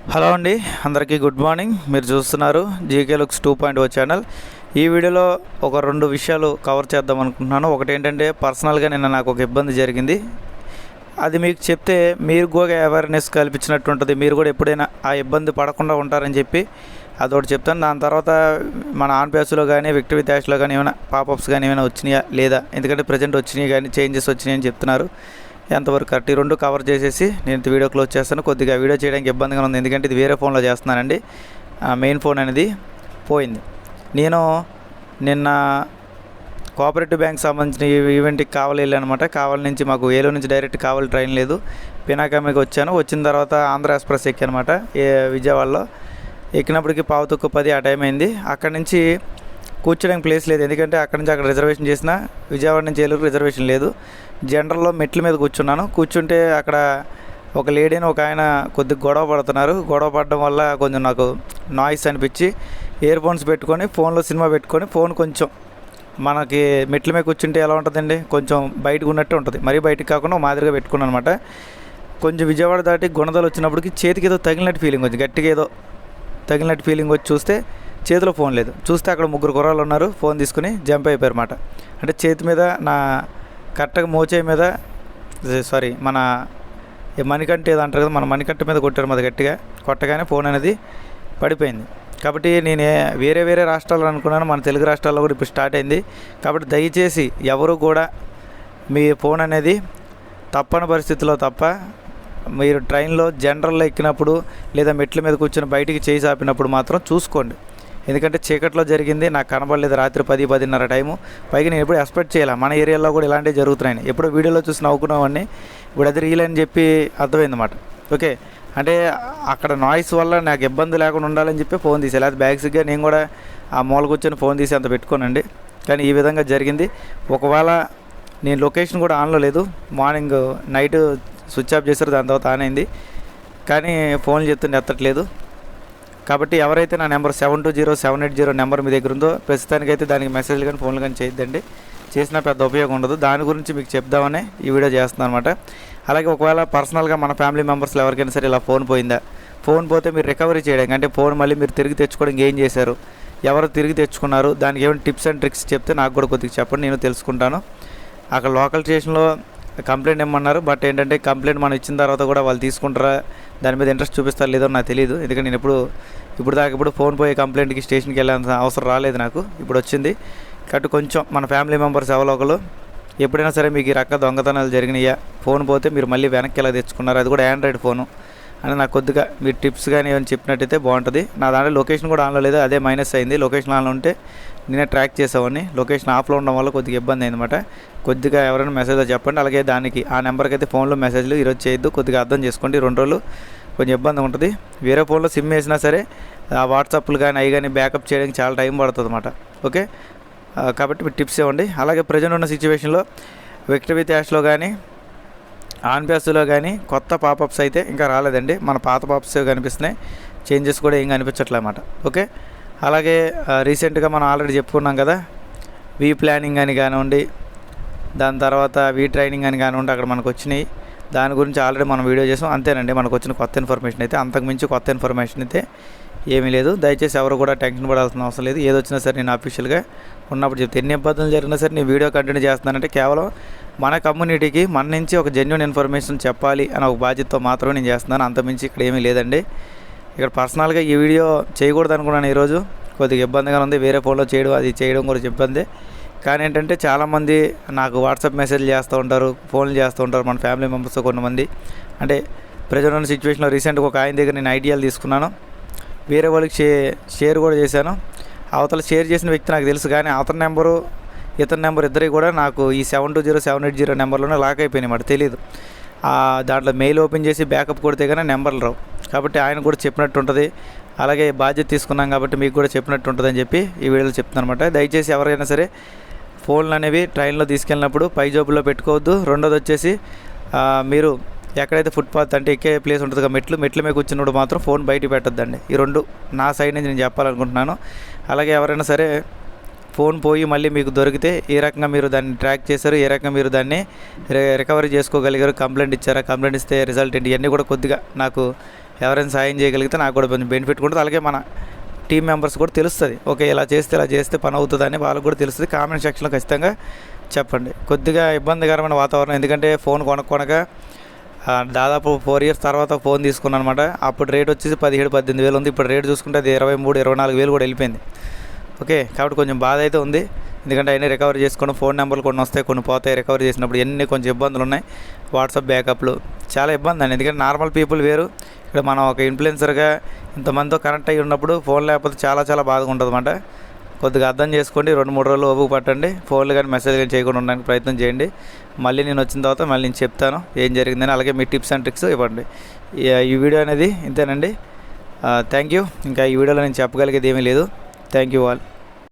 Hello అండి, అందరికీ good morning. మీరు చూస్తున్నారు జీకే లుక్స్ 2.0 ఛానల్. ఈ వీడియోలో ఒక రెండు విషయాలు కవర్ చేద్దాం అనుకుంటున్నాను. ఒకటి ఏంటంటే, పర్సనల్గా నిన్న నాకు ఒక ఇబ్బంది జరిగింది. అది మీకు చెప్తే మీరు కూడా అవేర్నెస్ కల్పించినట్టు ఉంటుంది. మీరు కూడా ఎప్పుడైనా ఆ ఇబ్బంది పడకుండా ఉంటారని చెప్పి అదొకటి చెప్తాను. దాని తర్వాత మన ఆన్ పేజ్లో కానీ విక్టరీ డాష్లో కానీ ఏమైనా పాపప్స్ కానీ ఏమైనా వచ్చినాయా లేదా, ఎందుకంటే ప్రజెంట్ వచ్చినాయి కానీ చేంజెస్ వచ్చినాయి అని చెప్తున్నారు. ఎంతవరకు కరెక్ట్, ఈ రెండు కవర్ చేసేసి నేను వీడియో క్లోజ్ చేస్తాను. కొద్దిగా వీడియో చేయడానికి ఇబ్బందిగా ఉంది, ఎందుకంటే ఇది వేరే ఫోన్లో చేస్తున్నానండి. మెయిన్ ఫోన్ అనేది పోయింది. నేను నిన్న కోఆపరేటివ్ బ్యాంక్ సంబంధించిన ఈవెంట్కి కావాలి వెళ్ళానమాట. కావాలి నుంచి మాకు ఏలూరు నుంచి డైరెక్ట్ కావాలి ట్రైన్ లేదు, పినాకమ్మకి వచ్చాను. వచ్చిన తర్వాత ఆంధ్ర ఎక్స్ప్రెస్ ఎక్కానమాట విజయవాడలో. ఎక్కినప్పటికీ 9:10 ఆ టైం అయింది. అక్కడి నుంచి కూర్చోడానికి ప్లేస్ లేదు, ఎందుకంటే అక్కడి నుంచి అక్కడ రిజర్వేషన్ చేసిన, విజయవాడ నుంచి ఏలూరు రిజర్వేషన్ లేదు. జనరల్లో మెట్ల మీద కూర్చుంటే అక్కడ ఒక లేడీని ఒక ఆయన కొద్దిగా గొడవ పడుతున్నారు. గొడవ పడడం వల్ల కొంచెం నాకు నాయిస్ అనిపించి ఇయర్ ఫోన్స్ పెట్టుకొని ఫోన్లో సినిమా పెట్టుకొని ఫోన్ కొంచెం మనకి మెట్ల మీద కూర్చుంటే ఎలా ఉంటుందండి, కొంచెం బయటకు ఉన్నట్టు ఉంటుంది, మరీ బయటకు కాకుండా మాదిరిగా పెట్టుకున్నాను అనమాట. కొంచెం విజయవాడ దాటి గుణదలు వచ్చినప్పటికి చేతికి ఏదో తగిలినట్టు ఫీలింగ్ వచ్చి, గట్టిగా ఏదో తగిలినట్టు ఫీలింగ్ వచ్చి చూస్తే చేతిలో ఫోన్ లేదు. చూస్తే అక్కడ 3 కుర్రాళ్ళు ఉన్నారు, ఫోన్ తీసుకుని జంప్ అయిపోయారు అన్నమాట. అంటే చేతి మీద నా కరెక్ట్గా మోచేయి మీద, సారీ మన మణికంఠ ఏదో అంటారు కదా, మన మణికంఠ మీద కొట్టారు మీద గట్టిగా. కొట్టగానే ఫోన్ అనేది పడిపోయింది. కాబట్టి నేను వేరే రాష్ట్రాల్లో అనుకున్నాను, మన తెలుగు రాష్ట్రాల్లో కూడా ఇప్పుడు స్టార్ట్ అయింది. కాబట్టి దయచేసి ఎవరు కూడా మీ ఫోన్ అనేది తప్పని పరిస్థితిలో తప్ప మీరు ట్రైన్లో జనరల్లో ఎక్కినప్పుడు లేదా మెట్ల మీద కూర్చొని బయటికి చేయి చాపినప్పుడు మాత్రం చూసుకోండి. ఎందుకంటే చీకట్లో జరిగింది, నాకు కనబడలేదు. రాత్రి 10-10:30 టైము. పైగా నేను ఎప్పుడు ఎక్స్పెక్ట్ చేయాలి, మన ఏరియాలో కూడా ఇలాంటివి జరుగుతున్నాయని. ఎప్పుడో వీడియోలో చూసి నవ్వుకున్నామని, ఇప్పుడు అది రీల్ అని చెప్పి అర్థమైందన్నమాట. ఓకే, అంటే అక్కడ నాయిస్ వల్ల నాకు ఇబ్బంది లేకుండా ఉండాలని చెప్పి ఫోన్ తీసేయాలి. అది బ్యాగ్స్గా నేను కూడా ఆ మూల కూర్చొని ఫోన్ తీసి అంత పెట్టుకోనండి. కానీ ఈ విధంగా జరిగింది. ఒకవేళ నేను లొకేషన్ కూడా ఆన్లో లేదు, మార్నింగ్ నైట్ స్విచ్ ఆఫ్ చేశారు, దాని తర్వాత ఆన్ అయింది. కానీ ఫోన్లు చెప్తుంటే ఎత్తట్లేదు. కాబట్టి ఎవరైతే నా నెంబర్ 720780 నెంబర్ మీ దగ్గర ఉందో, ప్రస్తుతానికైతే దానికి మెసేజ్లు కానీ ఫోన్లు కానీ చేయొద్దండి. చేసినా పెద్ద ఉపయోగం ఉండదు. దాని గురించి మీకు చెప్దామనే ఈ వీడియో చేస్తున్నాను అనమాట. అలాగే ఒకవేళ పర్సనల్గా మన ఫ్యామిలీ మెంబర్స్లో ఎవరికైనా సరే ఇలా ఫోన్ పోయిందా, ఫోన్ పోతే మీరు రికవరీ చేయడానికి, అంటే ఫోన్ మళ్ళీ మీరు తిరిగి తెచ్చుకోవడానికి ఏం చేశారు, ఎవరు తిరిగి తెచ్చుకున్నారు, దానికి ఏమైనా టిప్స్ అండ్ ట్రిక్స్ చెప్తే నాకు కూడా కొద్దిగా చెప్పండి, నేను తెలుసుకుంటాను. అక్కడ లోకల్ స్టేషన్లో కంప్లైంట్ ఇమ్మన్నారు. బట్ ఏంటంటే కంప్లైంట్ మనం ఇచ్చిన తర్వాత కూడా వాళ్ళు తీసుకుంటారా, దాని మీద ఇంట్రెస్ట్ చూపిస్తారు లేదో నాకు తెలియదు. ఎందుకంటే నేను ఇప్పుడు ఫోన్ పోయే కంప్లైంట్కి స్టేషన్కి వెళ్ళాల్సిన అవసరం రాలేదు నాకు, ఇప్పుడు వచ్చింది. కాబట్టి కొంచెం మన ఫ్యామిలీ మెంబర్స్ ఎవరో ఒకరు ఎప్పుడైనా సరే మీకు ఈ రక దొంగతనాలు జరిగినాయా, ఫోన్ పోతే మీరు మళ్ళీ వెనక్కి ఎలా తెచ్చుకున్నారు, అది కూడా ఆండ్రాయిడ్ ఫోను అని నాకు కొద్దిగా మీరు టిప్స్ కానీ ఏమైనా చెప్పినట్టయితే బాగుంటుంది. నా దాంట్లో లొకేషన్ కూడా ఆన్లో లేదు, అదే మైనస్ అయింది. లొకేషన్ ఆన్లో ఉంటే నేనే ట్రాక్ చేసేవాడిని. లొకేషన్ ఆఫ్లో ఉండడం వల్ల కొద్దిగా ఇబ్బంది అయిందన్నమాట. కొద్దిగా ఎవరైనా మెసేజ్లో చెప్పండి. అలాగే దానికి ఆ నెంబర్కి అయితే ఫోన్లో మెసేజ్లు ఈరోజు చేయొద్దు, కొద్దిగా అర్థం చేసుకోండి. 2 రోజులు కొంచెం ఇబ్బంది ఉంటుంది. వేరే ఫోన్లో సిమ్ వేసినా సరే ఆ వాట్సాప్లు కానీ అవి కానీ బ్యాకప్ చేయడానికి చాలా టైం పడుతుంది అన్నమాట. ఓకే, కాబట్టి మీరు టిప్స్ ఇవ్వండి. అలాగే ప్రజెంట్ ఉన్న సిచ్యువేషన్లో విక్టరీ డాష్లో కానీ ఆన్ పేజ్లో కానీ కొత్త పాపప్స్ అయితే ఇంకా రాలేదండి. మన పాత పాపప్స్ కనిపిస్తున్నాయి, చేంజెస్ కూడా ఏం కనిపించట్లే అన్నమాట. ఓకే, అలాగే రీసెంట్గా మనం ఆల్రెడీ చెప్పుకున్నాం కదా, వీ ప్లానింగ్ అని కానివ్వండి, దాని తర్వాత వీ ట్రైనింగ్ అని కానివ్వండి, అక్కడ మనకు వచ్చినాయి. దాని గురించి ఆల్రెడీ మనం వీడియో చేసాం. అంతేనండి, మనకు వచ్చిన కొత్త ఇన్ఫర్మేషన్ అయితే. అంతకుమించి కొత్త ఇన్ఫర్మేషన్ అయితే ఏమీ లేదు. దయచేసి ఎవరు కూడా టెన్షన్ పడాల్సిన అవసరం లేదు. ఏదొచ్చినా సరే నేను అఫీషియల్గా ఉన్నప్పుడు చెప్తే, ఎన్ని ఇబ్బందులు జరిగినా సరే నేను వీడియో కంటిన్యూ చేస్తున్నానంటే కేవలం మన కమ్యూనిటీకి మన నుంచి ఒక జెన్యూన్ ఇన్ఫర్మేషన్ చెప్పాలి అని ఒక బాధ్యతతో మాత్రమే నేను చేస్తున్నాను. అంతమించి ఇక్కడ ఏమీ లేదండి. ఇక్కడ పర్సనల్గా ఈ వీడియో చేయకూడదు అనుకున్నాను. ఈరోజు కొద్దిగా ఇబ్బందిగా ఉంది, వేరే ఫోన్లో చేయడం కూడా ఇబ్బంది. కానీ ఏంటంటే చాలామంది నాకు వాట్సాప్ మెసేజ్లు చేస్తూ ఉంటారు, ఫోన్లు చేస్తూ ఉంటారు మన ఫ్యామిలీ మెంబర్స్. కొంతమంది అంటే ప్రజెంట్ ఉన్న సిచ్యువేషన్లో రీసెంట్గా ఒక ఆయన దగ్గర నేను ఐడియాలు తీసుకున్నాను, వేరే వాళ్ళకి షేర్ కూడా చేశాను. అవతల షేర్ చేసిన వ్యక్తి నాకు తెలుసు, కానీ అతని నెంబరు ఇతని నెంబర్ ఇద్దరికి కూడా నాకు ఈ 720780 నెంబర్లోనే లాక్ అయిపోయినాయి మాట, తెలియదు. దాంట్లో మెయిల్ ఓపెన్ చేసి బ్యాకప్ కొడితే కానీ నెంబర్లు రావు. కాబట్టి ఆయన కూడా చెప్పినట్టు ఉంటుంది. అలాగే బాధ్యత తీసుకున్నాం కాబట్టి మీకు కూడా చెప్పినట్టు ఉంటుందని చెప్పి ఈ వీడియోలో చెప్తున్నాను అనమాట. దయచేసి ఎవరైనా సరే ఫోన్లు అనేవి ట్రైన్లో తీసుకెళ్ళినప్పుడు పై జోబుల్లో పెట్టుకోవద్దు. రెండోది వచ్చేసి మీరు ఎక్కడైతే ఫుట్పాత్ అంటే ఎక్కే ప్లేస్ ఉంటుందో మెట్ల మీద కూర్చున్నప్పుడు మాత్రం ఫోన్ బయట పెట్టొద్దండి. ఈ 2 నా సైడ్ నుంచి నేను చెప్పాలనుకుంటున్నాను. అలాగే ఎవరైనా సరే ఫోన్ పోయి మళ్ళీ మీకు దొరికితే ఏ రకంగా మీరు దాన్ని ట్రాక్ చేశారు, ఏ రకంగా మీరు దాన్ని రికవరీ చేసుకోగలిగారు, కంప్లైంట్ ఇచ్చారా, కంప్లైంట్ ఇస్తే రిజల్ట్ ఏంటి, ఇవన్నీ కూడా కొద్దిగా నాకు ఎవరైనా సాయం చేయగలిగితే నాకు కూడా కొంచెం బెనిఫిట్ ఉంటుంది. అలాగే మన టీం మెంబర్స్ కూడా తెలుస్తుంది, ఓకే ఇలా చేస్తే పని అవుతుందని వాళ్ళకు కూడా తెలుస్తుంది. కామెంట్ సెక్షన్లో ఖచ్చితంగా చెప్పండి. కొద్దిగా ఇబ్బందికరమైన వాతావరణం, ఎందుకంటే ఫోన్ కొనక దాదాపు 4 years తర్వాత ఫోన్ తీసుకున్నాను అనమాట. అప్పుడు రేట్ వచ్చేసి 17-18 వేలు ఉంది. ఇప్పుడు రేట్ చూసుకుంటే అది 23-24 వేలు కూడా వెళ్ళిపోయింది. ఓకే, కాబట్టి కొంచెం బాధ అయితే ఉంది. ఎందుకంటే అయినా రికవరీ చేసుకోవడం, ఫోన్ నెంబర్లు కొన్ని వస్తాయి, కొన్ని పోతాయి. రికవరీ చేసినప్పుడు ఎన్ని కొంచెం ఇబ్బందులు ఉన్నాయి. వాట్సాప్ బ్యాకప్లు చాలా ఇబ్బంది అండి. ఎందుకంటే నార్మల్ పీపుల్ వేరు, ఇక్కడ మనం ఒక ఇన్ఫ్లుయెన్సర్గా ఇంతమందితో కనెక్ట్ అయ్యి ఉన్నప్పుడు ఫోన్ లేకపోతే చాలా బాధగా ఉంటుంది అన్నమాట. కొద్దిగా అర్థం చేసుకోండి, 2-3 రోజులు ఓపిక పట్టండి. ఫోన్లు కానీ మెసేజ్ కానీ చేయకుండా ఉండడానికి ప్రయత్నం చేయండి. మళ్ళీ నేను వచ్చిన తర్వాత మళ్ళీ నేను చెప్తాను ఏం జరిగిందని. అలాగే మీ టిప్స్ అండ్ ట్రిక్స్ ఇవ్వండి. ఈ వీడియో అనేది ఇంతేనండి. Thank you. ఇంకా ఈ వీడియోలో నేను చెప్పగలిగేది ఏమీ లేదు. Thank you all.